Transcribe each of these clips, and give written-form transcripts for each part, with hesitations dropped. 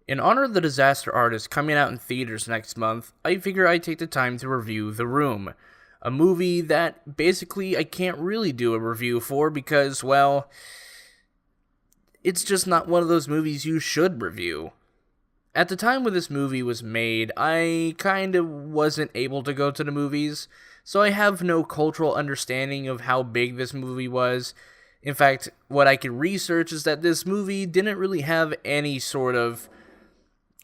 In honor of The Disaster Artist coming out in theaters next month, I figure I'd take the time to review The Room, a movie that basically I can't really do a review for because, well, it's just not one of those movies you should review. At the time when this movie was made, I kind of wasn't able to go to the movies, so I have no cultural understanding of how big this movie was. In fact, what I could research is that this movie didn't really have any sort of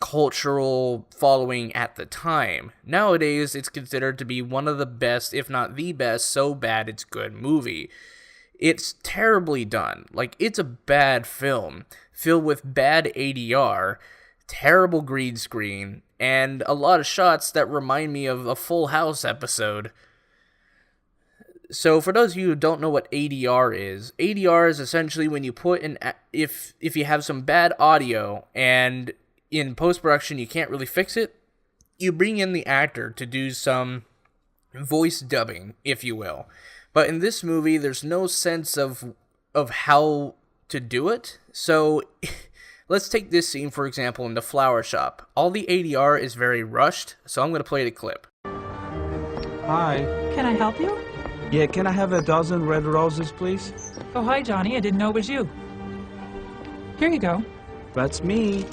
cultural following at the time. Nowadays, it's considered to be one of the best, if not the best, so bad it's good movie. It's terribly done. Like, it's a bad film, filled with bad ADR, terrible green screen, and a lot of shots that remind me of a Full House episode. So for those of you who don't know what ADR is essentially when you put in, if you have some bad audio and in post-production you can't really fix it, you bring in the actor to do some voice dubbing, if you will. But in this movie, there's no sense of how to do it. So let's take this scene, for example, in the flower shop. All the ADR is very rushed, so I'm going to play the clip. Hi. Can I help you? Yeah, can I have a dozen red roses, please? Oh, hi, Johnny. I didn't know it was you. Here you go. That's me.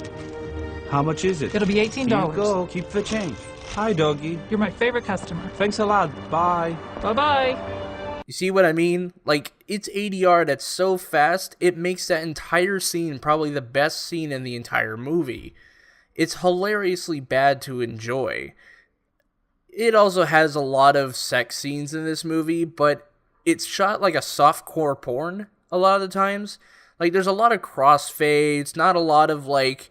How much is it? It'll be $18. Here you go. Keep the change. Hi, doggy. You're my favorite customer. Thanks a lot. Bye. Bye-bye. You see what I mean? Like, it's ADR that's so fast, it makes that entire scene probably the best scene in the entire movie. It's hilariously bad to enjoy. It also has a lot of sex scenes in this movie, but it's shot like a softcore porn a lot of the times. Like, there's a lot of crossfades, not a lot of, like,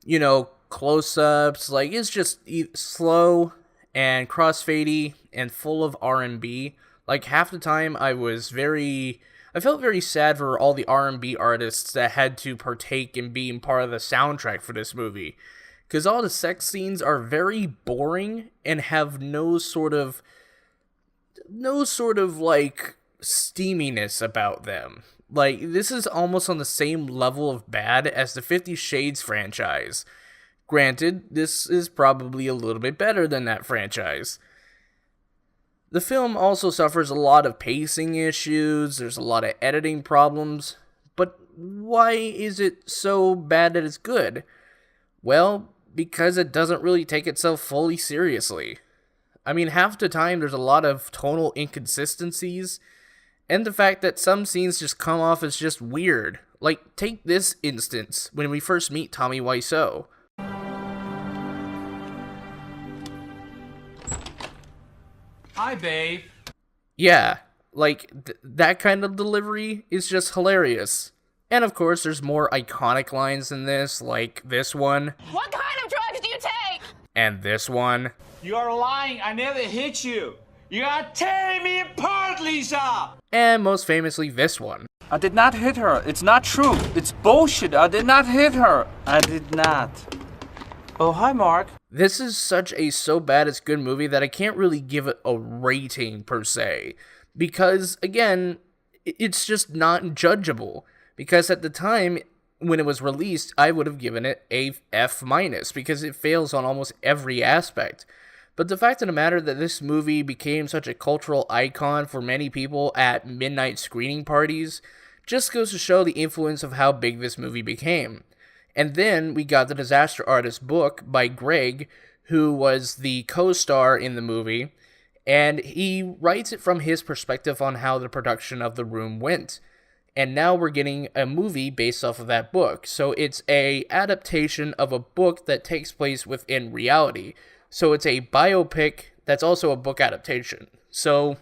you know, close-ups. Like, it's just slow and crossfadey and full of R&B. Like, half the time I felt very sad for all the R&B artists that had to partake in being part of the soundtrack for this movie. Because all the sex scenes are very boring and have no sort of, like, steaminess about them. Like, this is almost on the same level of bad as the 50 Shades franchise. Granted, this is probably a little bit better than that franchise. The film also suffers a lot of pacing issues, there's a lot of editing problems, but why is it so bad that it's good? Well, because it doesn't really take itself fully seriously. I mean, half the time there's a lot of tonal inconsistencies, and the fact that some scenes just come off as just weird. Like, take this instance, when we first meet Tommy Wiseau. Hi, babe. Yeah, like, that kind of delivery is just hilarious. And of course, there's more iconic lines in this, like this one. What kind of drugs do you take? And this one. You are lying. I never hit you. You are tearing me apart, Lisa. And most famously, this one. I did not hit her. It's not true. It's bullshit. I did not hit her. I did not. Oh, hi, Mark. This is such a so bad it's good movie that I can't really give it a rating per se. Because, again, it's just not judgeable. Because at the time when it was released, I would have given it a F- because it fails on almost every aspect. But the fact of the matter that this movie became such a cultural icon for many people at midnight screening parties just goes to show the influence of how big this movie became. And then we got The Disaster Artist book by Greg, who was the co-star in the movie, and he writes it from his perspective on how the production of The Room went. And now we're getting a movie based off of that book. So it's a adaptation of a book that takes place within reality. So it's a biopic that's also a book adaptation. So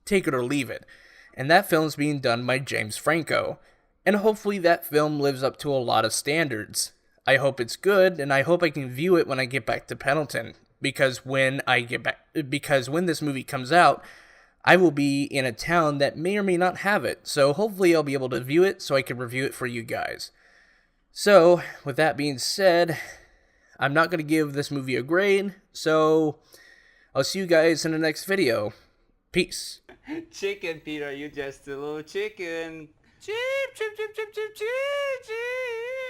take it or leave it. And that film's being done by James Franco. And hopefully that film lives up to a lot of standards. I hope it's good, and I hope I can view it when I get back to Pendleton. Because when this movie comes out, I will be in a town that may or may not have it, so hopefully I'll be able to view it so I can review it for you guys. So, with that being said, I'm not going to give this movie a grade, so I'll see you guys in the next video. Peace. Chicken, Peter, you just a little chicken. Chip, chip, chip, chip, chip, chip, chip.